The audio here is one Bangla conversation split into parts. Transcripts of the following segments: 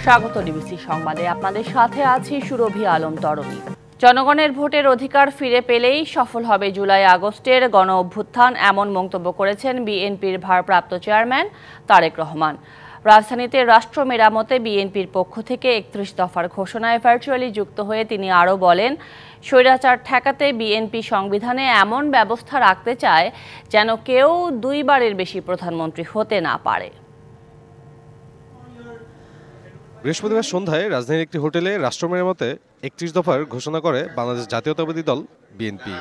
স্বাগত ডিবিসি সংবাদে। আপনাদের সাথে আছি সুরভি আলম তরণী। জনগণের ভোটের অধিকার ফিরে পেলেই সফল হবে জুলাই আগস্টের গণ অভ্যুত্থান, এমন মন্তব্য করেছেন বিএনপির ভারপ্রাপ্ত চেয়ারম্যান তারেক রহমান। রাজধানীতে রাষ্ট্র মেরামতে বিএনপির পক্ষ থেকে ৩১ দফার ঘোষণায় ভার্চুয়ালি যুক্ত হয়ে তিনি আরও বলেন, স্বৈরাচার ঠেকাতে বিএনপি সংবিধানে এমন ব্যবস্থা রাখতে চায় যেন কেউ দুইবারের বেশি প্রধানমন্ত্রী হতে না পারে। বৃহস্পতিবার সন্ধ্যায় রাজধানীর একটি হোটেলে রাষ্ট্র মেরামতে ৩১ দফার ঘোষণা করে বাংলাদেশ জাতীয়তাবাদী দল বিএনপি।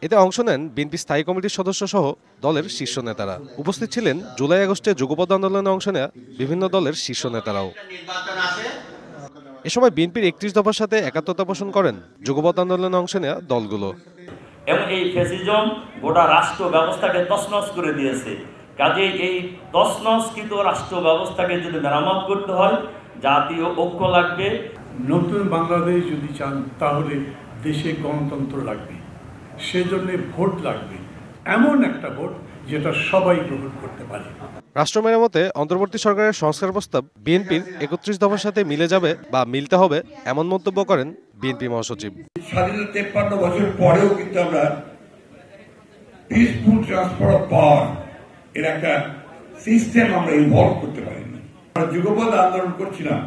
এতে অংশ নেন বিএনপি স্থায়ী কমিটির সদস্য সহ দলের শীর্ষ নেতারা। উপস্থিত ছিলেন জুলাই আগস্টে যুগপৎ আন্দোলনে অংশ নেওয়া বিভিন্ন দলের শীর্ষ নেতারাও। এ সময় বিএনপির ৩১ দফার সাথে একাত্মতা পোষণ করেন যুগপৎ আন্দোলনে অংশ নেওয়া দলগুলো। এবং এই ফ্যাসিজম গোটা রাষ্ট্র ব্যবস্থাকে তছনছ করে দিয়েছে। কাজেই এই তছনছকৃত রাষ্ট্র ব্যবস্থাকে যদি মেরামত করতে হয়, জাতীয় ঐক্য লাগবে। নতুন বাংলাদেশ যদি চান তাহলে দেশে গণতন্ত্র লাগবে, সেজন্য ভোট লাগবে, এমন একটা ভোট যেটা সবাই গ্রহণ করতে পারে। রাষ্ট্র মেরামতে অন্তর্বর্তী সরকারের সংস্কার প্রস্তাব বিএনপির ৩১ দফার সাথে মিলে যাবে বা মিলতে হবে, এমন মন্তব্য করেন বিএনপি মহাসচিব। স্বাধীনতা ৫৩ বছর পরেও কিন্তু আমরা পিসফুল ট্রান্সফার অফ পাওয়ার এর একটা সিস্টেম আমরা ইনভলভ করতে পারিনি। আমরা যুগপৎ আন্দোলন করছিলাম,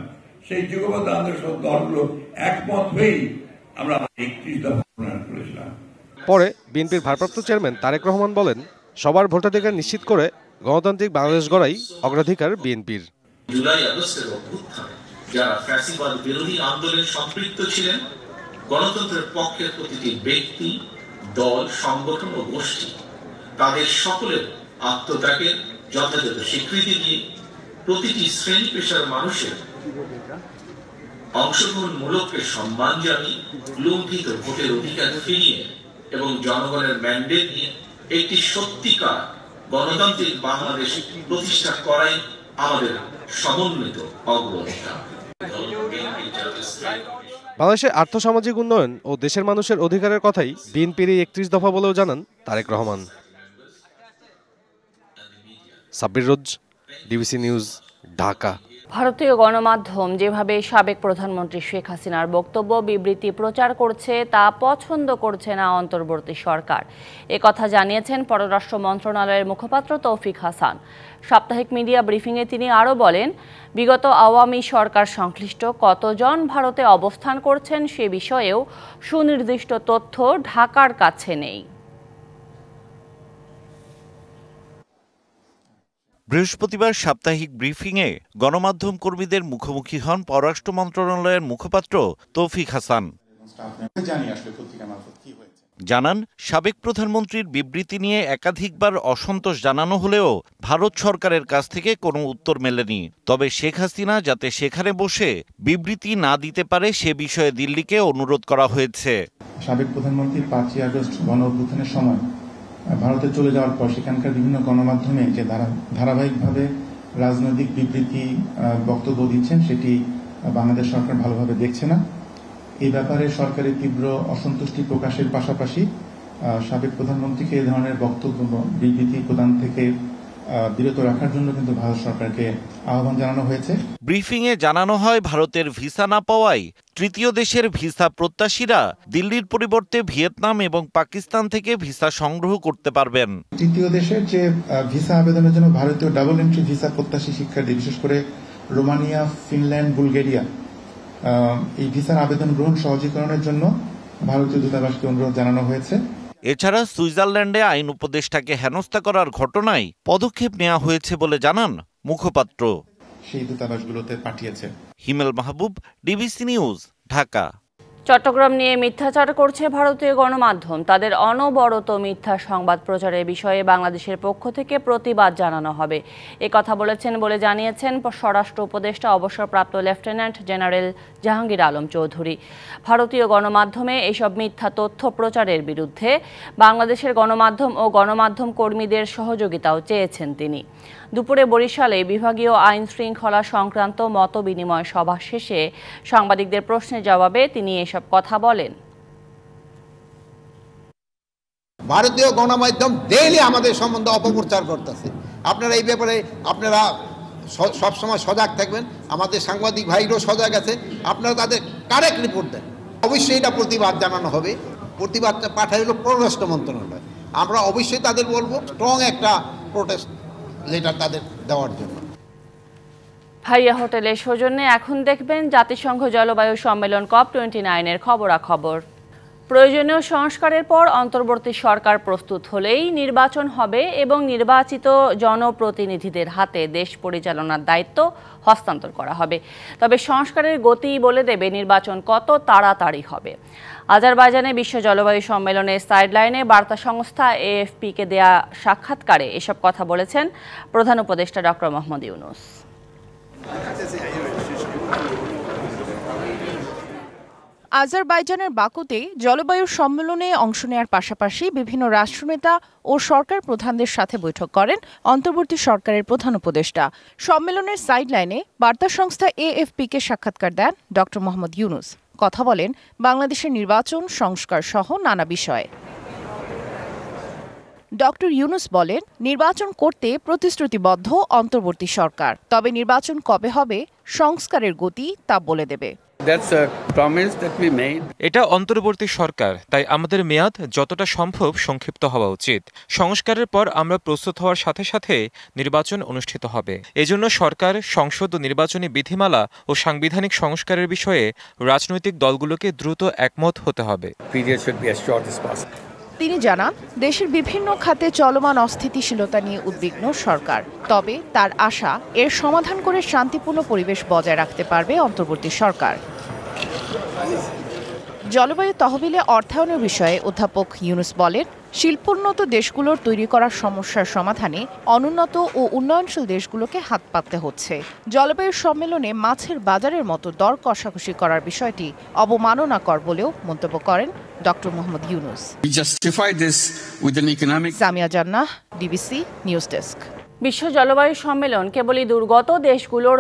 সেই যুগপৎ আন্দোলন সব দলগুলো একমত হয়েই আমরা ৩১ দফা প্রণয়ন করেছিলাম। পরে বিএনপির ভারপ্রাপ্ত চেয়ারম্যান তারেক রহমান বলেন, সবার ভোটাধিকার নিশ্চিত করে গণতান্ত্রিক বাংলাদেশ গড়াই অগ্রাধিকার বিএনপির। জুলাই আগস্টের অভ্যুত্থানে যারা ফ্যাসিবাদ বিরোধী আন্দোলনে সম্পৃক্ত ছিলেন, গণতন্ত্রের পক্ষের প্রতিটি ব্যক্তি, দল, সংগঠন ও গোষ্ঠী তাদের সকলের আত্মত্যাগের যথাযথ স্বীকৃতি দিয়ে প্রতিটি শ্রেণী পেশার মানুষের অংশগ্রহণমূলককে সম্মান জানিয়ে লুণ্ঠিত ভোটের অধিকার ফিরিয়ে এবং জনগণের ম্যান্ডেট নিয়ে একটি সত্যিকার গণতান্ত্রিক বাংলাদেশ প্রতিষ্ঠা করাই আমাদের সমন্বিত অগ্রাধিকার। বাংলাদেশের আর্থসামাজিক উন্নয়ন ও দেশের মানুষের অধিকারের কথাই বিএনপির এই ৩১ দফা বলেও জানান তারেক রহমান। সাব্বির রোজ, ডিবিসি নিউজ, ঢাকা। ভারতীয় গণমাধ্যম যেভাবে সাবেক প্রধানমন্ত্রী শেখ হাসিনার বক্তব্য বিবৃতি প্রচার করছে তা পছন্দ করছে না অন্তর্বর্তী সরকার। একথা জানিয়েছেন পররাষ্ট্র মন্ত্রণালয়ের মুখপাত্র তৌফিক হাসান। সাপ্তাহিক মিডিয়া ব্রিফিংয়ে তিনি আরও বলেন, বিগত আওয়ামী সরকার সংশ্লিষ্ট কতজন ভারতে অবস্থান করছেন সে বিষয়েও সুনির্দিষ্ট তথ্য ঢাকার কাছে নেই। বৃহস্পতিবার সাপ্তাহিক ব্রিফিংয়ে গণমাধ্যম কর্মীদের মুখোমুখি হন পররাষ্ট্র মন্ত্রণালয়ের মুখপাত্র তৌফিক হাসান। জানান, সাবেক প্রধানমন্ত্রীর বিবৃতি নিয়ে একাধিকবার অসন্তোষ জানানো হলেও ভারত সরকারের কাছ থেকে কোনো উত্তর মেলেনি। তবে শেখ হাসিনা যাতে সেখানে বসে বিবৃতি না দিতে পারে সে বিষয়ে দিল্লিকে অনুরোধ করা হয়েছে। সাবেক প্রধানমন্ত্রী ৫ই আগস্ট গণ অভ্যুত্থানের সময় ভারতে চলে যাওয়ার পর সেখানকার বিভিন্ন গণমাধ্যমে যে ধারাবাহিকভাবে রাজনৈতিক বিবৃতি বক্তব্য দিচ্ছেন, সেটি বাংলাদেশ সরকার ভালোভাবে দেখছে না। এই ব্যাপারে সরকারের তীব্র অসন্তুষ্টি প্রকাশের পাশাপাশি সাবেক প্রধানমন্ত্রীকে এই ধরনের বক্তব্য বিবৃতি প্রদান থেকে বিরত রাখার জন্য কিন্তু ভারত সরকারকে আহ্বান জানানো হয়েছে। ব্রিফিংয়ে জানানো হয়, ভারতের ভিসা না পাওয়ায় তৃতীয় দেশের ভিসা প্রত্যাশীরা দিল্লির পরিবর্তে ভিয়েতনাম এবং পাকিস্তান থেকে ভিসা সংগ্রহ করতে পারবেন। তৃতীয় দেশের যে ভিসা আবেদনের জন্য ভারতীয় ডাবল এন্ট্রি ভিসা প্রত্যাশী শিক্ষার্থী, বিশেষ করে রোমানিয়া, ফিনল্যান্ড, বুলগেরিয়া, এই ভিসার আবেদন গ্রহণ সহজীকরণের জন্য ভারতীয় দূতাবাসকে অনুরোধ জানানো হয়েছে। এছাড়া সুইজারল্যান্ডে আইন উপদেষ্টাকে হেনস্থা করার ঘটনায় পদক্ষেপ নেওয়া হয়েছে বলে জানান মুখপাত্র। সেই দূতাবাসগুলোতে পাঠিয়েছে। হিমেল মাহবুব, ডিবিসি নিউজ, ঢাকা। চট্টগ্রাম নিয়ে মিথ্যাচার করছে ভারতীয় গণমাধ্যম। তাদের অনবরত মিথ্যা সংবাদ প্রচারের বিষয়ে বাংলাদেশের পক্ষ থেকে প্রতিবাদ জানানো হবে, একথা বলেছেন বলে জানিয়েছেন স্বরাষ্ট্র উপদেষ্টা অবসরপ্রাপ্ত লেফটেন্যান্ট জেনারেল জাহাঙ্গীর আলম চৌধুরী। ভারতীয় গণমাধ্যমে এসব মিথ্যা তথ্য প্রচারের বিরুদ্ধে বাংলাদেশের গণমাধ্যম ও গণমাধ্যম কর্মীদের সহযোগিতাও চেয়েছেন তিনি। দুপুরে বরিশালে বিভাগীয় আইন শৃঙ্খলা সংক্রান্ত মত বিনিময় সভা শেষে সাংবাদিকদের প্রশ্নের জবাবে তিনি এসব কথা বলেন। ভারতীয় গণমাধ্যম ডেইলি আমাদের সম্বন্ধে অপপ্রচার করতেছে। আপনারা এই ব্যাপারে আপনারা সবসময় সজাগ থাকবেন। আমাদের সাংবাদিক ভাইরাও সজাগ আছে, আপনারা তাদের কারেক্ট রিপোর্ট দেন। অবশ্যই এটা প্রতিবাদ জানানো হবে। প্রতিবাদটা পাঠাইল পররাষ্ট্র মন্ত্রণালয়। আমরা অবশ্যই তাদের বলবো স্ট্রং একটা প্রোটেস্ট লেটার তাদের দেওয়ার জন্য। ভাইয়া হোটেলের সৌজন্যে এখন দেখবেন জাতিসংঘ জলবায়ু সম্মেলন COP29 খবরাখবর। প্রয়োজনীয় সংস্কারের পর অন্তর্বর্তী সরকার প্রস্তুত হলেই নির্বাচন হবে এবং নির্বাচিত জনপ্রতিনিধিদের হাতে দেশ পরিচালনার দায়িত্ব হস্তান্তর করা হবে। তবে সংস্কারের গতিই বলে দেবে নির্বাচন কত তাড়াতাড়ি হবে। আজারবাইজানে বিশ্ব জলবায়ু সম্মেলনের সাইডলাইনে বার্তা সংস্থা AFP-কে দেয়া সাক্ষাৎকারে এসব কথা বলেছেন প্রধান উপদেষ্টা ডক্টর মোহাম্মদ ইউনূস। আজারবাইজানের বাকুতে জলবায়ু সম্মেলনে অংশ নেওয়ার পাশাপাশি বিভিন্ন রাষ্ট্রনেতা ও সরকার প্রধানদের সাথে বৈঠক করেন অন্তর্বর্তী সরকারের প্রধান উপদেষ্টা। সম্মেলনের সাইডলাইনে বার্তা সংস্থা AFP-কে সাক্ষাৎকার দেন ডক্টর মোহাম্মদ ইউনূস। কথা বলেন বাংলাদেশের নির্বাচন সংস্কার সহ নানা বিষয়ে। ডক্টর ইউনূস বলেন, নির্বাচন করতে প্রতিশ্রুতিবদ্ধ অন্তর্বর্তী সরকার, তবে নির্বাচন কবে হবে সংস্কারের গতি তা বলে দেবে। এটা অন্তর্বর্তী সরকার, তাই আমাদের মেয়াদ যতটা সম্ভব সংক্ষিপ্ত হওয়া উচিত। সংস্কারের পর আমরা প্রস্তুত হওয়ার সাথে সাথে নির্বাচন অনুষ্ঠিত হবে। এজন্য সরকার, সংসদ ও নির্বাচনী বিধিমালা ও সাংবিধানিক সংস্কারের বিষয়ে রাজনৈতিক দলগুলোকে দ্রুত একমত হতে হবে। তিনি জানান, দেশের বিভিন্ন খাতে চলমান অস্থিতিশীলতা নিয়ে উদ্বিগ্ন সরকার, তবে তার আশা এর সমাধান করে শান্তিপূর্ণ পরিবেশ বজায় রাখতে পারবে অন্তর্বর্তী সরকার। জলবায়ু তহবিলে অর্থায়নের বিষয়ে অধ্যাপক ইউনূস বলেন, শিল্পোন্নত দেশগুলোর তৈরি করা সমস্যার সমাধানে অনুন্নত ও উন্নয়নশীল দেশগুলোকে হাত পাততে হচ্ছে। জলবায়ু সম্মেলনে মাছের বাজারের মতো দর কষাকষি করার বিষয়টি অবমাননাকর বলেও মন্তব্য করেন ডক্টর মোহাম্মদ ইউনূস। সামিয়া জান্নাহ, DBC নিউজ ডেস্ক। বিশ্ব জলবায়ু সম্মেলন কেবলই দুর্গত দেশগুলোর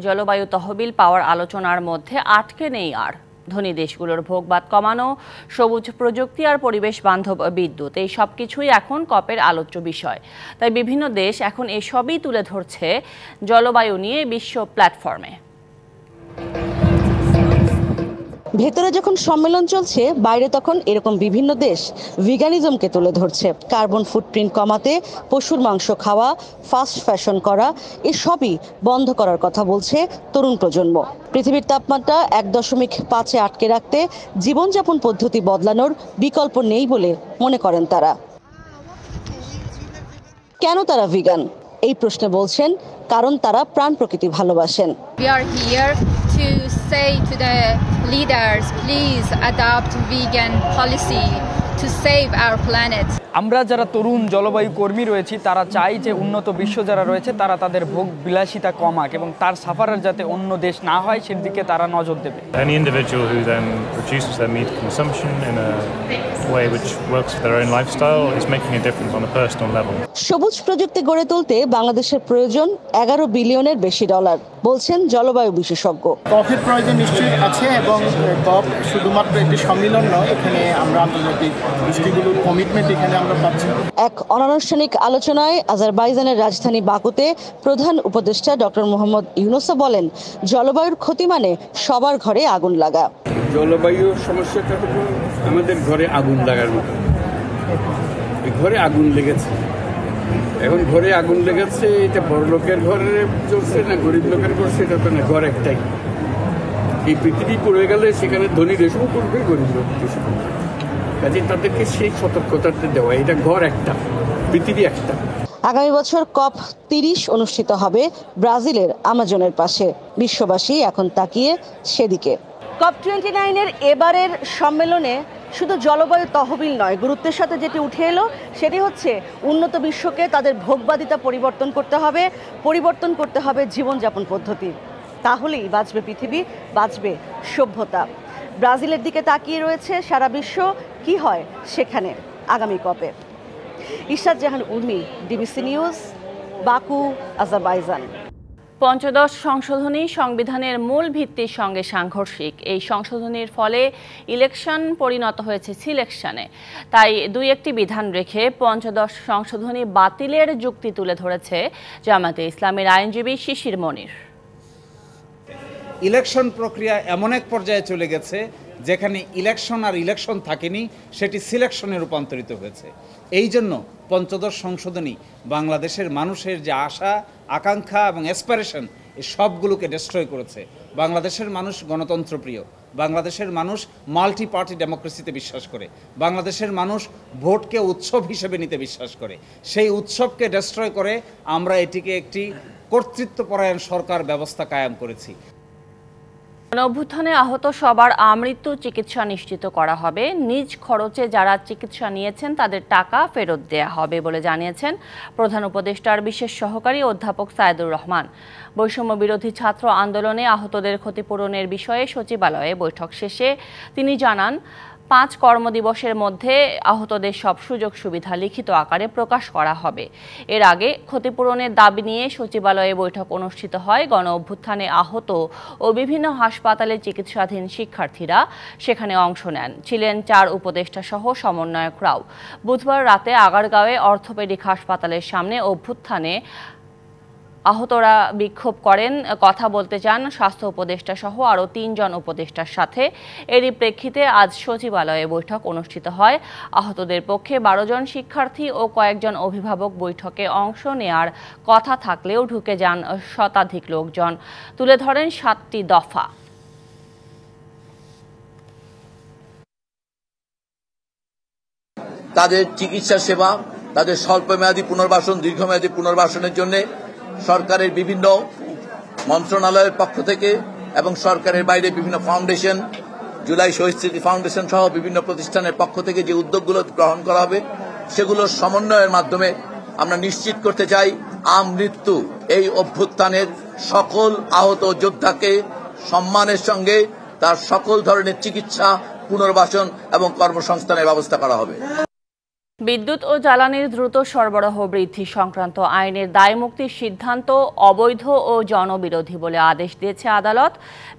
জলবায়ু তহবিল পাওয়ার আলোচনার মধ্যে আটকে নেই। আর ধনী দেশগুলোর ভোগবাদ কমানো, সবুজ প্রযুক্তি আর পরিবেশ বান্ধব বিদ্যুৎ, এই সব কিছুই এখন কপের আলোচ্য বিষয়। তাই বিভিন্ন দেশ এখন এসবই তুলে ধরছে জলবায়ু নিয়ে বিশ্ব প্ল্যাটফর্মে। ভেতরে যখন সম্মেলন চলছে, বাইরে তখন এরকম বিভিন্ন দেশ ভিগানিজমকে তুলে ধরছে। কার্বন ফুটপ্রিন্ট কমাতে পশুর মাংস খাওয়া, ফাস্ট ফ্যাশন করা, এসবই বন্ধ করার কথা বলছে তরুণ প্রজন্ম। পৃথিবীর তাপমাত্রা 1.5-এ আটকে রাখতে জীবনযাপন পদ্ধতি বদলানোর বিকল্প নেই বলে মনে করেন তারা। কেন তারা ভিগান? এই প্রশ্নে বলছেন, কারণ তারা প্রাণ প্রকৃতি ভালোবাসেন। To say to the leaders, please adopt vegan policy to save our planet. আমরা যারা তরুণ জলবায়ু কর্মী রয়েছি, তারা চাই যে উন্নত বিশ্ব যারা রয়েছে তারা তাদের ভোগ বিলাসিতা কমাক এবং তার সাফারার যাতে অন্য দেশ না হয় সেদিকে তারা নজর দেবে। Any individual who then reduces their meat consumption in a way which works for their own lifestyle is making a difference on a personal level. সবুজ প্রযুক্তি গড়ে তুলতে বাংলাদেশের প্রয়োজন $11 বিলিয়নের বেশি, বলছেন জলবায়ু বিশেষজ্ঞ। কপের প্রয়োজন নিশ্চয়ই আছে এবং কপ শুধুমাত্র একটি সম্মেলন নয়, এখানে আমরা আন্তর্জাতিক দৃষ্টিগুলোর কমিটমেন্ট এখানে আমরা পাচ্ছি। এক অনানুষ্ঠানিক আলোচনায় আজারবাইজানের রাজধানী বাকুতে প্রধান উপদেষ্টা ডক্টর মোহাম্মদ ইউনূস বলেন, জলবায়ুর ক্ষতি মানে সবার ঘরে আগুন লাগা। জলবায়ুর সমস্যাটা হলো আমাদের ঘরে আগুন লাগার মতো। ঘরে আগুন লেগেছে, এখন ঘরে আগুন লেগেছে, এটা বড় লোকের ঘরে চলছে না গরিব লোকের করছে, এটা তো না, ঘর একটাই। এই পৃথিবী পড়ে গেলে সেখানে ধনী দেশও পড়বে, গরিব লোক দেশও পড়বে। কাজে তাদেরকে সেই সতর্কতাটা দেওয়া, এটা ঘর একটা, পৃথিবী একটা। আগামী বছর COP30 অনুষ্ঠিত হবে ব্রাজিলের আমাজনের পাশে। বিশ্ববাসী এখন তাকিয়ে সেদিকে। COP29 এবারের সম্মেলনে শুধু জলবায়ু তহবিল নয়, গুরুত্বের সাথে যেটি উঠে এলো সেটি হচ্ছে উন্নত বিশ্বকে তাদের ভোগবাদিতা পরিবর্তন করতে হবে জীবনযাপন পদ্ধতি। তাহলেই বাঁচবে পৃথিবী, বাঁচবে সভ্যতা। ব্রাজিলের দিকে তাকিয়ে রয়েছে সারা বিশ্ব, কি হয় সেখানে আগামী কপে। Ishrat Jahan Urmi, DBC news, Baku, Azerbaijan. পঞ্চদশ সংশোধনী সংবিধানের মূল ভিত্তির সঙ্গে সাংঘর্ষিক। এই সংশোধনীর ফলে ইলেকশন পরিণত হয়েছে সিলেকশনে। তাই দুই একটি বিধান রেখে পঞ্চদশ সংশোধনী বাতিলের যুক্তি তুলে ধরেছে জামায়াতে ইসলামীর আইনজীবী শিশির মনির। ইলেকশন প্রক্রিয়া এমন এক পর্যায়ে চলে গেছে যেখানে ইলেকশন আর ইলেকশন থাকেনি, সেটি সিলেকশনে রূপান্তরিত হয়েছে। এই জন্য পঞ্চদশ সংশোধনী বাংলাদেশের মানুষের যে আশা, আকাঙ্ক্ষা এবং অ্যাসপিরেশন, এই সবগুলোকে ডিস্ট্রয় করেছে। বাংলাদেশের মানুষ গণতন্ত্রপ্রিয়, বাংলাদেশের মানুষ মাল্টি পার্টি ডেমোক্রেসিতে বিশ্বাস করে, বাংলাদেশের মানুষ ভোটকে উৎসব হিসেবে নিতে বিশ্বাস করে। সেই উৎসবকে ডিস্ট্রয় করে আমরা এটিকে একটি কর্তৃত্বপরায়ণ সরকার ব্যবস্থা কায়েম করেছি। অভ্যুত্থানে আহত সবার আমৃত্যু চিকিৎসা নিশ্চিত করা হবে। নিজ খরচে যারা চিকিৎসা নিয়েছেন তাদের টাকা ফেরত দেয়া হবে বলে জানিয়েছেন প্রধান উপদেষ্টার বিশেষ সহকারী অধ্যাপক সাইদুর রহমান। বৈষম্য বিরোধী ছাত্র আন্দোলনে আহতদের ক্ষতিপূরণের বিষয়ে সচিবালয়ে বৈঠক শেষে তিনি জানান, 5 কর্মদিবসের মধ্যে আহতদের সব সুযোগ সুবিধা লিখিত আকারে প্রকাশ করা হবে। এর আগে ক্ষতিপূরণের দাবি নিয়ে সচিবালয়ে বৈঠক অনুষ্ঠিত হয়। গণ অভ্যুত্থানে আহত ও বিভিন্ন হাসপাতালে চিকিৎসাধীন শিক্ষার্থীরা সেখানে অংশ নেন। ছিলেন 4 উপদেষ্টা সহ সমন্বয়করাও। বুধবার রাতে আগারগাঁওয়ে অর্থোপেডিক হাসপাতালের সামনে অভ্যুত্থানে আহতরা বিক্ষোভ করেন। কথা বলতে চান স্বাস্থ্য উপদেষ্টা সহ আরও 3 জন উপদেষ্টার সাথে। এরই প্রেক্ষিতে আজ সচিবালয়ে বৈঠক অনুষ্ঠিত হয়। আহতদের পক্ষে 12 জন শিক্ষার্থী ও কয়েকজন অভিভাবক বৈঠকে অংশ নেয়ার কথা থাকলেও ঢুকে যান শতাধিক লোকজন। তুলে ধরেন 7টি দফা। তাদের চিকিৎসা সেবা, তাদের স্বল্পমেয়াদী পুনর্বাসন, দীর্ঘমেয়াদী পুনর্বাসনের জন্য সরকারের বিভিন্ন মন্ত্রণালয়ের পক্ষ থেকে এবং সরকারের বাইরে বিভিন্ন ফাউন্ডেশন, জুলাই শহীদ স্মৃতি ফাউন্ডেশন সহ বিভিন্ন প্রতিষ্ঠানের পক্ষ থেকে যে উদ্যোগগুলো গ্রহণ করা হবে, সেগুলোর সমন্বয়ের মাধ্যমে আমরা নিশ্চিত করতে চাই আমৃত্যু এই অভ্যুত্থানের সকল আহত যোদ্ধাকে সম্মানের সঙ্গে তার সকল ধরনের চিকিৎসা, পুনর্বাসন এবং কর্মসংস্থানের ব্যবস্থা করা হবে। বিদ্যুৎ ও জ্বালানির দ্রুত সরবরাহ বৃদ্ধি সংক্রান্ত আইনের দায়মুক্তির সিদ্ধান্ত অবৈধ ও জনবিরোধী বলে আদেশ দিয়েছে আদালত।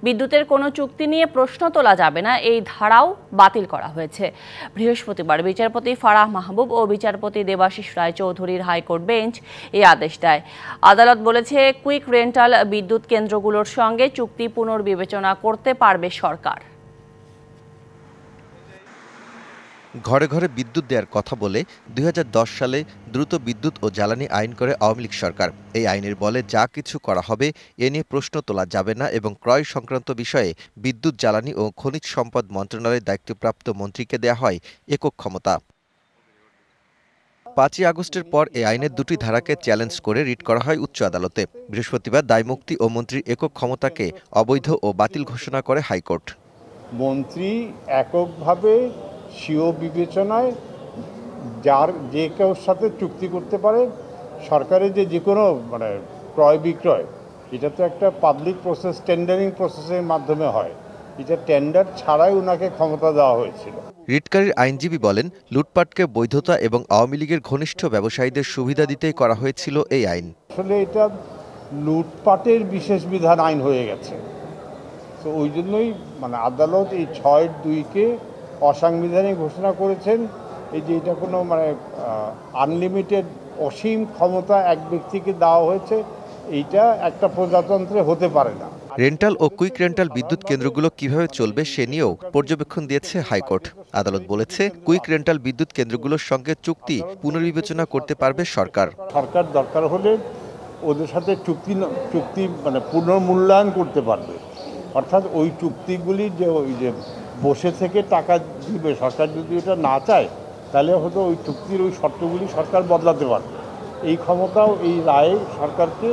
বিদ্যুতের কোনো চুক্তি নিয়ে প্রশ্ন তোলা যাবে না, এই ধারাও বাতিল করা হয়েছে। বৃহস্পতিবার বিচারপতি ফারাহ মাহবুব ও বিচারপতি দেবাশিস রায় চৌধুরীর হাইকোর্ট বেঞ্চ এই আদেশ দেয়। আদালত বলেছে, কুইক রেন্টাল বিদ্যুৎ কেন্দ্রগুলোর সঙ্গে চুক্তি পুনর্বিবেচনা করতে পারবে সরকার। ঘরে ঘরে বিদ্যুৎ দেওয়ার কথা বলে 2010 সালে দ্রুত বিদ্যুৎ ও জ্বালানি আইন করে আওয়ামী লীগ সরকার। এই আইনের বলে যা কিছু করা হবে এ নিয়ে প্রশ্ন তোলা যাবে না এবং ক্রয় সংক্রান্ত বিষয়ে বিদ্যুৎ, জ্বালানি ও খনিজ সম্পদ মন্ত্রণালয়ের দায়িত্বপ্রাপ্ত মন্ত্রীকে দেয়া হয় একক ক্ষমতা। 5ই আগস্টের পর এই আইনের 2টি ধারাকে চ্যালেঞ্জ করে রিট করা হয় উচ্চ আদালতে। বৃহস্পতিবার দায়মুক্তি ও মন্ত্রীর একক ক্ষমতাকে অবৈধ ও বাতিল ঘোষণা করে হাইকোর্ট। মন্ত্রী এককভাবে স্বীয় বিবেচনায় যে কেউ সাথে চুক্তি করতে পারে। সরকারের যে কোনো ক্রয় বিক্রয়, এটা তো একটা পাবলিক প্রসেস, টেন্ডারিং প্রসেসের মাধ্যমে হয়। এটা টেন্ডার ছাড়াই ওনাকে ক্ষমতা দেওয়া হয়েছিল। রিটকারীর আইনজীবী বলেন, লুটপাটকে বৈধতা এবং আওয়ামী লীগের ঘনিষ্ঠ ব্যবসায়ীদের সুবিধা দিতেই করা হয়েছিল এই আইন। আসলে এটা লুটপাটের বিশেষ বিধান আইন হয়ে গেছে। তো ওই জন্যই আদালত এই 6(2)কে অসাংবিধানিক ঘোষণা করেছেন। এই যে এটা কোনো আনলিমিটেড অসীম ক্ষমতা এক ব্যক্তিকে দেওয়া হয়েছে, এইটা একটা প্রজাতন্ত্রে হতে পারে না। রেন্টাল ও কুইক রেন্টাল বিদ্যুৎ কেন্দ্রগুলো কিভাবে চলবে সে নিয়েও পর্যবেক্ষণ দিয়েছে হাইকোর্ট। আদালত বলেছে, কুইক রেন্টাল বিদ্যুৎ কেন্দ্রগুলোর সঙ্গে চুক্তি পুনর্বিবেচনা করতে পারবে সরকার। সরকার দরকার হলে ওদের সাথে চুক্তি পুনর্মূল্যায়ন করতে পারবে। অর্থাৎ ওই চুক্তিগুলি যে বসে থেকে টাকা দিবে সরকার, যদি এটা না চায় তাহলে হয়তো ওই চুক্তির ওই শর্তগুলি সরকার বদলাতে পারবে। এই ক্ষমতাও এই রায়ে সরকারকে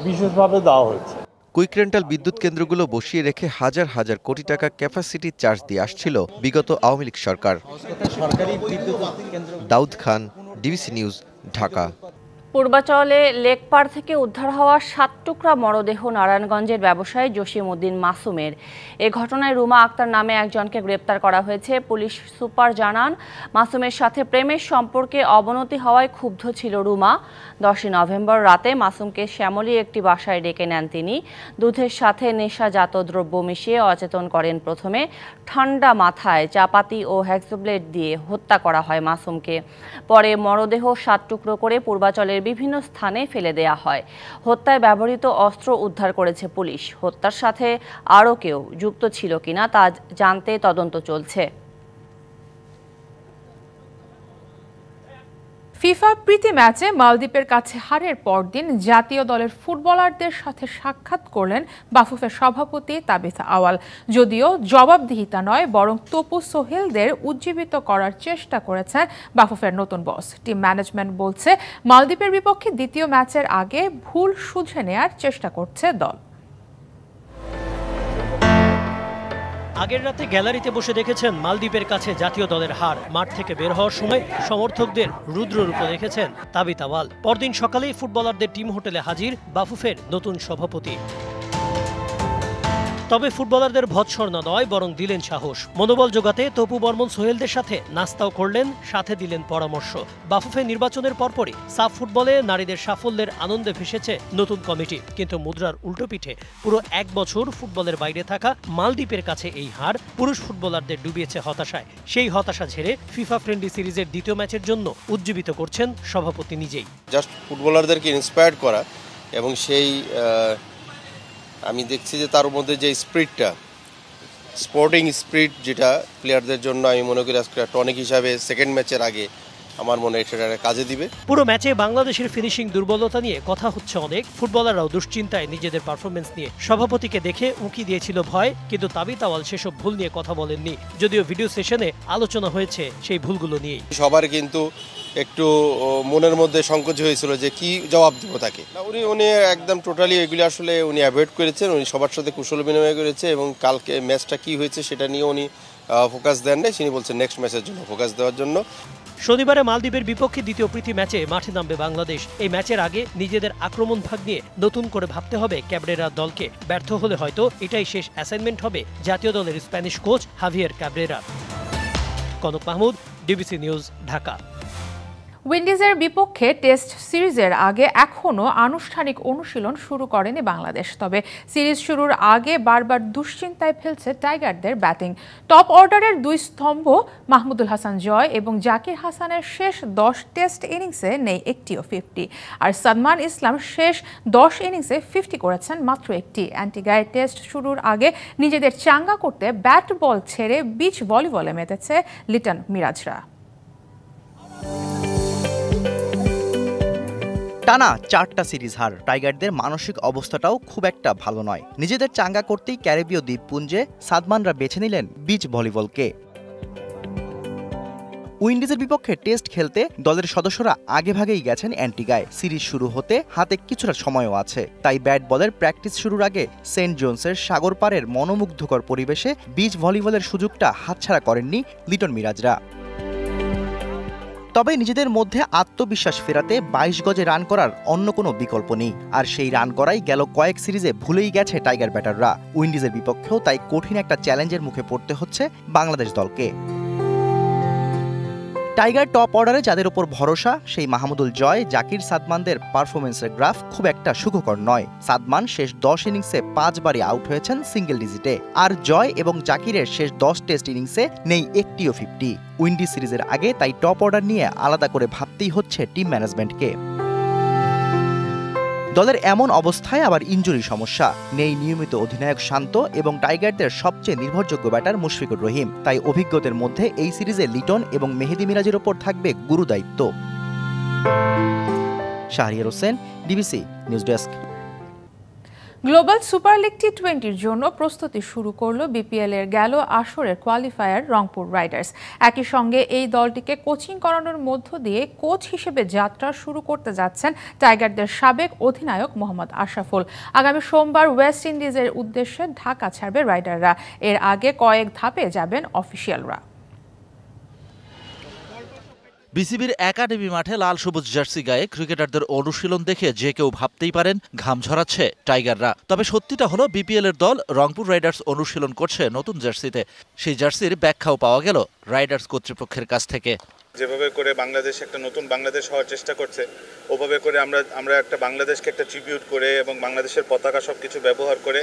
বিশেষভাবে দেওয়া হয়েছে। কুইক রেন্টাল বিদ্যুৎ কেন্দ্রগুলো বসিয়ে রেখে হাজার হাজার কোটি টাকা ক্যাপাসিটি চার্জ দিয়ে আসছিল বিগত আওয়ামী লীগ সরকার। Daud Khan, DBC news, Dhaka. পূর্বাচলে লেকপাড় থেকে উদ্ধার হওয়া ৭ টুকরা মরদেহ নারায়ণগঞ্জের ব্যবসায়ী জসিম উদ্দিন মাসুমের। এ ঘটনায় রুমা আক্তার নামে একজনকে গ্রেপ্তার করা হয়েছে। পুলিশ সুপার জানান, মাসুমের সাথে প্রেমের সম্পর্কে অবনতি হওয়ায় ক্ষুব্ধ ছিল রুমা। 10 নভেম্বর রাতে মাসুমকে শ্যামলী একটি বাসায় ডেকে নেন তিনি। দুধের সাথে নেশাজাত দ্রব্য মিশিয়ে অচেতন করেন প্রথমে। ঠান্ডা মাথায় চাপাতি ও হ্যাক্সোব্লেড দিয়ে হত্যা করা হয় মাসুমকে। পরে মরদেহ 7 টুকরো করে পূর্বাচলের বিভিন্ন স্থানে ফেলে দেয়া হয়। হত্যায় ব্যবহৃত অস্ত্র উদ্ধার করেছে পুলিশ। হত্যার সাথে আরও কেউ যুক্ত ছিল কিনা তা জানতে তদন্ত চলছে। ফিফা প্রীতি ম্যাচে মালদ্বীপের কাছে হারের পরদিন জাতীয় দলের ফুটবলারদের সাথে সাক্ষাৎ করলেন বাফুফের সভাপতি তাবিথা আওয়াল। যদিও জবাবদিহিতা নয়, বরং তপু সোহেলদের উজ্জীবিত করার চেষ্টা করেছেন বাফুফের নতুন বস। টিম ম্যানেজমেন্ট বলছে, মালদ্বীপের বিপক্ষে দ্বিতীয় ম্যাচের আগে ভুল শুধরে নেয়ার চেষ্টা করছে দল। আগের রাতে গ্যালারিতে বসে দেখেছেন মালদ্বীপের কাছে জাতীয় দলের হার। মাঠ থেকে বের হওয়ার সময় সমর্থকদের রুদ্ররূপ দেখেছেন তাবিথ আওয়াল। পরদিন সকালেই ফুটবলারদের টিম হোটেলে হাজির বাফুফের নতুন সভাপতি। তবে ফুটবলারদের ভৎসর্ণ নয়, বরং দিলেন সাহস। মনোবল জোগাতে তপু বর্মন সোহেলদের সাথে নাস্তাও করলেন, সাথে দিলেন পরামর্শ। বাফুফে নির্বাচনের পরপরই সাফ ফুটবলে নারীদের সাফল্যের আনন্দে ভেসেছে নতুন কমিটি। কিন্তু মুদ্রার উল্টো পিঠে পুরো 1 বছর ফুটবলের বাইরে থাকা মালদ্বীপের কাছে এই হার পুরুষ ফুটবলারদের ডুবিয়েছে হতাশায়। সেই হতাশা ঝেড়ে ফিফা ফ্রেন্ডলি সিরিজের দ্বিতীয় ম্যাচের জন্য উজ্জীবিত করছেন সভাপতি নিজেই। জাস্ট ফুটবলারদেরকে ইন্সপায়ার্ড করা, এবং সেই আমি দেখছি যে তার মধ্যে যে স্পিরিটটা, স্পোর্টিং স্পিরিট, যেটা প্লেয়ারদের জন্য আমি মনে করি আজকে টনিক হিসাবে সেকেন্ড ম্যাচের আগে আমার মনে হয় সেটা কাজে দিবে। পুরো ম্যাচে বাংলাদেশের ফিনিশিং দুর্বলতা নিয়ে কথা হচ্ছে অনেক। ফুটবলাররাও দুশ্চিন্তায় নিজেদের পারফরমেন্স নিয়ে। সভাপতিকে দেখে উঁকি দিয়েছিল ভয়, কিন্তু তাবিথ আওয়াল সেসব ভুল নিয়ে কথা বলেননি। যদিও ভিডিও সেশনে আলোচনা হয়েছে সেই ভুলগুলো নিয়েই। সবার কিন্তু একটু মনের মধ্যে সংকোচ হয়েছিল যে কি জবাব দিব তাকে। উনি একদম টোটালি এগুলি আসলে উনি অ্যাভয়েড করেছেন। উনি সবার সাথে কুশল বিনিময় করেছে, এবং কালকে ম্যাচটা কি হয়েছে সেটা নিয়ে উনি ফোকাস দেন নাই। তিনি বলছেন নেক্সট ম্যাচের জন্য ফোকাস দেওয়ার জন্য। শনিবারে মালদ্বীপের বিপক্ষে দ্বিতীয় প্রীতি ম্যাচে মাঠে নামবে বাংলাদেশ। এই ম্যাচের আগে নিজেদের আক্রমণ ভাগ নিয়ে নতুন করে ভাবতে হবে ক্যাবরেরার দলকে। ব্যর্থ হলে হয়তো এটাই শেষ অ্যাসাইনমেন্ট হবে জাতীয় দলের স্প্যানিশ কোচ হাভিয়ের ক্যাবরেরার। Kanak Mahmud, DBC news, Dhaka. উইন্ডিজের বিপক্ষে টেস্ট সিরিজের আগে এখনও আনুষ্ঠানিক অনুশীলন শুরু করেনি বাংলাদেশ। তবে সিরিজ শুরুর আগে বারবার দুশ্চিন্তায় ফেলছে টাইগারদের ব্যাটিং। টপ অর্ডারের 2 স্তম্ভ মাহমুদুল হাসান জয় এবং জাকির হাসানের শেষ 10 টেস্ট ইনিংসে নেই একটিও 50, আর সাদমান ইসলাম শেষ 10 ইনিংসে 50 করেছেন মাত্র একটি। অ্যান্টিগায় টেস্ট শুরুর আগে নিজেদের চাঙ্গা করতে ব্যাট বল ছেড়ে বিচ ভলিবলে মেতেছে লিটন মিরাজরা। টানা 4টা সিরিজ হার, টাইগারদের মানসিক অবস্থাটাও খুব একটা ভালো নয়। নিজেদের চাঙ্গা করতেই ক্যারিবীয় দ্বীপপুঞ্জে সাদমানরা বেছে নিলেন বিচ ভলিবলকে। উইন্ডিজের বিপক্ষে টেস্ট খেলতে দলের সদস্যরা আগেভাগেই গেছেন অ্যান্টিগায়। সিরিজ শুরু হতে হাতে কিছুটা সময়ও আছে, তাই ব্যাট বলের প্র্যাকটিস শুরুর আগে সেন্ট জোন্সের সাগর পাড়ের মনোমুগ্ধকর পরিবেশে বিচ ভলিবলের সুযোগটা হাতছাড়া করেননি লিটন মিরাজরা। তবে নিজেদের মধ্যে আত্মবিশ্বাস ফেরাতে 22 গজে রান করার অন্য কোনো বিকল্প নেই, আর সেই রান করাই গেল কয়েক সিরিজে ভুলেই গেছে টাইগার ব্যাটাররা। উইন্ডিজের বিপক্ষেও তাই কঠিন একটা চ্যালেঞ্জের মুখে পড়তে হচ্ছে বাংলাদেশ দলকে। টাইগার টপ অর্ডারে যাদের উপর ভরসা, সেই মাহমুদুল জয়, জাকির, সাদমানদের পারফরমেন্সের গ্রাফ খুব একটা সুখকর নয়। সাদমান শেষ 10 ইনিংসে 5 বারই আউট হয়েছেন সিঙ্গেল ডিজিটে, আর জয় এবং জাকিরের শেষ 10 টেস্ট ইনিংসে নেই একটিও 50। উইন্ডিজ সিরিজের আগে তাই টপ অর্ডার নিয়ে আলাদা করে ভাবতেই হচ্ছে টিম ম্যানেজমেন্টকে। দলের এমন অবস্থায় আবার ইনজুরি সমস্যা, নেই নিয়মিত অধিনায়ক শান্ত এবং টাইগারদের সবচেয়ে নির্ভরযোগ্য ব্যাটার মুশফিকুর রহিম। তাই অভিজ্ঞদের মধ্যে এই সিরিজে লিটন এবং মেহেদী মিরাজের ওপর থাকবে গুরু দায়িত্ব। Shahriar Hossain, DBC news desk. Global super league টি20-র জন্য প্রস্তুতি শুরু করল বিপিএল এর গেল আসরের কোয়ালিফায়ার রংপুর রাইডার্স। একই সঙ্গে এই দলটিকে কোচিং করানোর মধ্য দিয়ে কোচ হিসেবে যাত্রা শুরু করতে যাচ্ছেন টাইগারদের সাবেক অধিনায়ক মোহাম্মদ আশরাফুল। আগামী সোমবার ওয়েস্ট ইন্ডিজের উদ্দেশ্যে ঢাকা ছাড়বে রাইডাররা। এর আগে কয়েক ধাপে যাবেন অফিসিয়ালরা। বিসিবির একাডেমি মাঠে লাল সবুজ জার্সি গায়ে ক্রিকেটারদের অনুশীলন দেখে যে কেউ ভাবতেই পারেন ঘাম ঝরাচ্ছে টাইগাররা। তবে সত্যিটা হলো বিপিএল এর দল রংপুর রাইডার্স অনুশীলন করছে নতুন জার্সিতে। সেই জার্সির ব্যাখ্যাও পাওয়া গেল রাইডার্স কর্তৃপক্ষের কাছ থেকে। যেভাবে করে বাংলাদেশ একটা নতুন বাংলাদেশ হওয়ার চেষ্টা করছে, ওভাবে করে আমরা একটা বাংলাদেশকে একটা ট্রিবিউট করে এবং বাংলাদেশের পতাকা সবকিছু ব্যবহার করে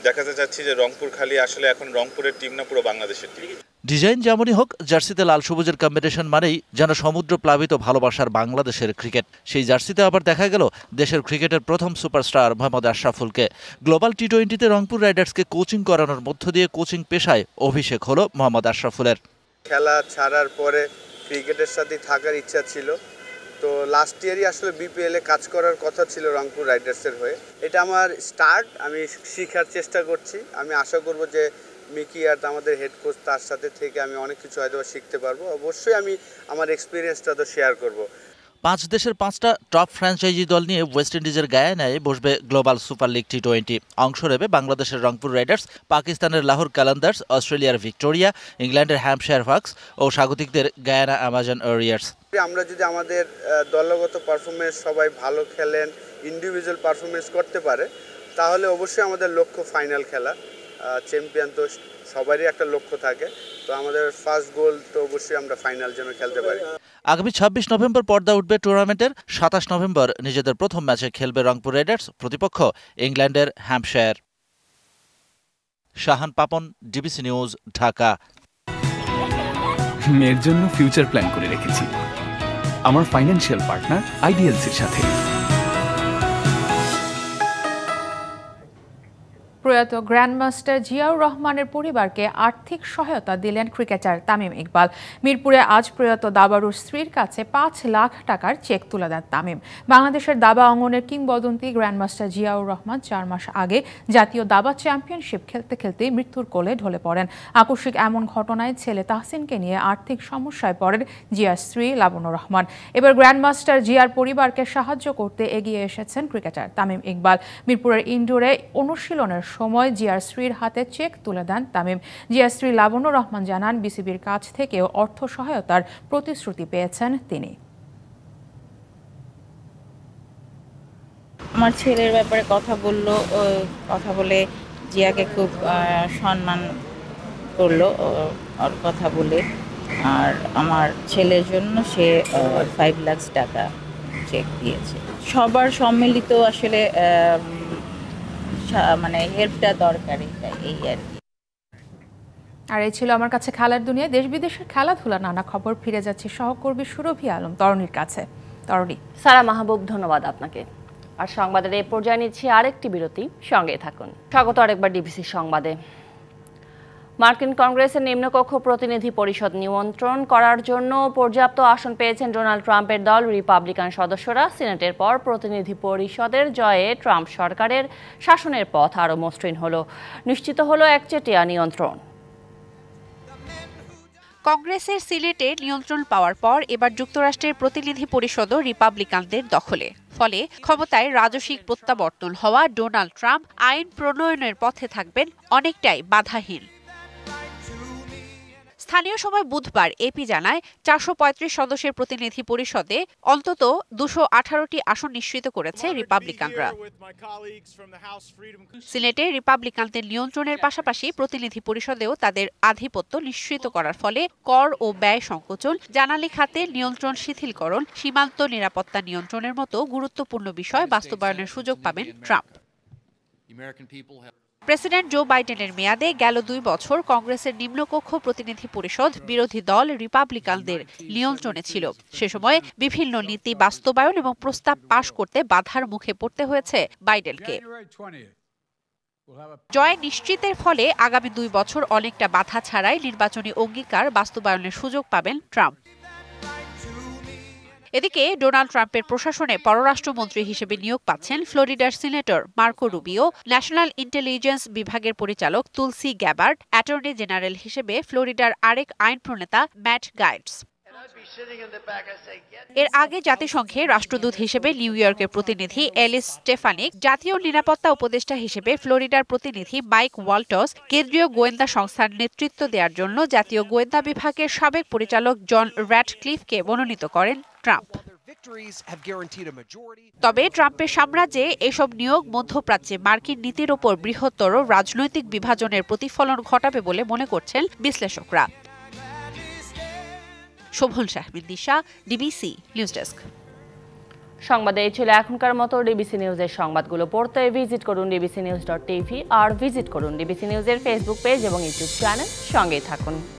দেখাতে চাচ্ছি যে রংপুর খালি আসলে এখন রংপুরের টিম না, পুরো বাংলাদেশের টিম। ডিজাইন যেমনই হোক, জার্সিতে লাল সবুজের কম্বিনেশন মানেই যেন সমুদ্র প্লাবিত ভালোবাসার বাংলাদেশের ক্রিকেট। সেই জার্সিতে আবার দেখা গেল দেশের ক্রিকেটের প্রথম সুপারস্টার মোহাম্মদ আশরাফুলকে। গ্লোবাল টি-20তে রংপুর রাইডার্সকে কোচিং করানোর মধ্য দিয়ে কোচিং পেশায় অভিষেক হলো মোহাম্মদ আশরাফুলের। খেলা ছাড়ার পরে ক্রিকেটের সাথে থাকার ইচ্ছা ছিল, তো লাস্ট ইয়ারই আসলে বিপিএল এ কাজ করার কথা ছিল রংপুর রাইডার্সের হয়ে। এটা আমার স্টার্ট, আমি শেখার চেষ্টা করছি। আমি আশা করব যে মিকি আর আমাদের হেড কোচ তার সাথে থেকে আমি অনেক কিছু হয়তো শিখতে পারবো। অবশ্যই আমি আমার এক্সপিরিয়েন্সটা তো শেয়ার করব। 5 দেশের 5টা টপ ফ্র্যাঞ্চাইজি দল নিয়ে ওয়েস্ট ইন্ডিজের গায়ানায় বসবে গ্লোবাল সুপার লিগ টি-20। অংশ নেবে বাংলাদেশের রংপুর রাইডার্স, পাকিস্তানের লাহোর কালান্দার্স, অস্ট্রেলিয়ার ভিক্টোরিয়া, ইংল্যান্ডের হ্যাম্পশায়ার হকস ও স্বাগতিকদের গায়ানা অ্যামাজন ওয়ারিয়র্স। আমরা যদি আমাদের দলগত পারফরমেন্স সবাই ভালো খেলেন, ইন্ডিভিজুয়াল পারফরমেন্স করতে পারে, তাহলে অবশ্যই আমাদের লক্ষ্য ফাইনাল খেলা। চ্যাম্পিয়ন তো সবারই একটা লক্ষ্য থাকে, তো আমাদের ফার্স্ট গোল তো অবশ্যই আমরা ফাইনাল যেন খেলতে পারি। আগামী 26 নভেম্বর পর্দা উঠবে টুর্নামেন্টের। 27 নভেম্বর নিজেদের প্রথম ম্যাচে খেলবে রংপুর রাইডার্স, প্রতিপক্ষ ইংল্যান্ডের Hampshire. Shahan Papon, DBC news, Dhaka. মেয়ের জন্য ফিউচার প্ল্যান করে রেখেছি আমার ফাইন্যান্সিয়াল পার্টনার আইডিএলসির সাথে। প্রয়াত গ্র্যান্ডমাস্টার জিয়াউর রহমানের পরিবারকে আর্থিক সহায়তা দিলেন ক্রিকেটার তামিম ইকবাল। মিরপুরে আজ প্রয়াত দাবারুর স্ত্রীর কাছে 5 লাখ টাকার চেক তুলে দেন তামিম। বাংলাদেশের দাবা অঙ্গনের কিংবদন্তি গ্র্যান্ডমাস্টার জিয়াউর রহমান 4 মাস আগে জাতীয় দাবা চ্যাম্পিয়নশিপ খেলতে খেলতে মৃত্যুর কোলে ঢলে পড়েন। আকস্মিক এমন ঘটনায় ছেলে তাহসিনকে নিয়ে আর্থিক সমস্যায় পড়েন জিয়ার স্ত্রী লাবণ্য রহমান। এবার গ্র্যান্ডমাস্টার জিয়ার পরিবারকে সাহায্য করতে এগিয়ে এসেছেন ক্রিকেটার তামিম ইকবাল। মিরপুরের ইনডোরে অনুশীলনের সময় জিয়ার স্ত্রীর হাতে চেক তুলে দেন তামিম। জিয়ার স্ত্রী লাবণ্য রহমান জানান, বিসিবির কাছ থেকেও অর্থ সহায়তার প্রতিশ্রুতি পেয়েছেন তিনি। আমার ছেলের ব্যাপারে কথা বলে জিয়াকে খুব সম্মান করলো ওর কথা বলে, আর আমার ছেলের জন্য সে 5 লাখ টাকা চেক দিয়েছে। সবার সম্মিলিত আসলে মানে হেল্পটা দরকারি, এই আর কি। আর এই ছিল আমার কাছে খেলার দুনিয়া। দেশ বিদেশের খেলাধুলা নানা খবর ফিরে যাচ্ছে সহকর্মী সুরভি আলম তরণীর কাছে। তরণী। সারা মাহবুব, ধন্যবাদ আপনাকে। আর সংবাদের এই পর্যায়ে নিচ্ছি আরেকটি বিরতি, সঙ্গে থাকুন। স্বাগত আরেকবার ডিবিসি সংবাদে। মার্কিন কংগ্রেসের নিম্নকক্ষ প্রতিনিধি পরিষদ নিয়ন্ত্রণ করার জন্য পর্যাপ্ত আসন পেয়েছেন ডোনাল্ড ট্রাম্পের দল রিপাবলিকান সদস্যরা। সিনেটের পর প্রতিনিধি পরিষদের জয়ে ট্রাম্প সরকারের শাসনের পথ আরও মসৃণ হল। নিশ্চিত হলো একচেটিয়া নিয়ন্ত্রণ। কংগ্রেসের সিনেটে নিয়ন্ত্রণ পাওয়ার পর এবার যুক্তরাষ্ট্রের প্রতিনিধি পরিষদও রিপাবলিকানদের দখলে। ফলে ক্ষমতায় রাজস্বিক প্রত্যাবর্তন হওয়া ডোনাল্ড ট্রাম্প আইন প্রণয়নের পথে থাকবেন অনেকটাই বাধাহীন। স্থানীয় সময় বুধবার এপি জানায় 435 সদস্যের প্রতিনিধি পরিষদে অন্তত 218টি আসন নিশ্চিত করেছে রিপাবলিকানরা। সিনেটে রিপাবলিকানদের নিয়ন্ত্রণের পাশাপাশি প্রতিনিধি পরিষদেও তাদের আধিপত্য নিশ্চিত করার ফলে কর ও ব্যয় সংকোচন, জ্বালানি খাতে নিয়ন্ত্রণ শিথিলকরণ, সীমান্ত নিরাপত্তা নিয়ন্ত্রণের মতো গুরুত্বপূর্ণ বিষয় বাস্তবায়নের সুযোগ পাবেন ট্রাম্প। প্রেসিডেন্ট জো বাইডেনের মেয়াদে গেল 2 বছর কংগ্রেসের নিম্নকক্ষ প্রতিনিধি পরিষদ বিরোধী দল রিপাবলিকানদের নিয়ন্ত্রণে ছিল। সে সময় বিভিন্ন নীতি বাস্তবায়ন এবং প্রস্তাব পাশ করতে বাধার মুখে পড়তে হয়েছে বাইডেনকে। জয় নিশ্চিতের ফলে আগামী 2 বছর অনেকটা বাধা ছাড়াই নির্বাচনী অঙ্গীকার বাস্তবায়নের সুযোগ পাবেন ট্রাম্প। এদিকে ডোনাল্ড ট্রাম্পের প্রশাসনে পররাষ্ট্রমন্ত্রী হিসেবে নিয়োগ পাচ্ছেন ফ্লোরিডার senator Marco Rubio, national intelligence বিভাগের পরিচালক তুলসি গ্যাবার্ড, অ্যাটর্নি জেনারেল হিসেবে ফ্লোরিডার আরেক আইন প্রণেতা ম্যাট গায়েটস। এর আগে জাতিসংঘে রাষ্ট্রদূত হিসেবে নিউ ইয়র্কের প্রতিনিধি এলিস স্টেফানিক, জাতীয় নিরাপত্তা উপদেষ্টা হিসেবে ফ্লোরিডার প্রতিনিধি মাইক ওয়াল্টস, কেন্দ্রীয় গোয়েন্দা সংস্থার নেতৃত্ব দেওয়ার জন্য জাতীয় গোয়েন্দা বিভাগের সাবেক পরিচালক জন র্যাটক্লিফকে মনোনীত করেন ট্রাম্প। তবে ট্রাম্পের সাম্রাজ্যে এসব নিয়োগ মধ্যপ্রাচ্যে মার্কিন নীতির ওপর বৃহত্তর রাজনৈতিক বিভাজনের প্রতিফলন ঘটাবে বলে মনে করছেন বিশ্লেষকরা। শোভন শাহমিন দিশা, ডিবিসি নিউজ ডেস্ক। সংবাদে এই ছিল এখনকার মতো। ডিবিসি নিউজের সংবাদগুলো পড়তে ভিজিট করুন dbcnews.tv আর ভিজিট করুন ডিবিসি নিউজের ফেসবুক পেজ এবং ইউটিউব চ্যানেল। সঙ্গেই থাকুন।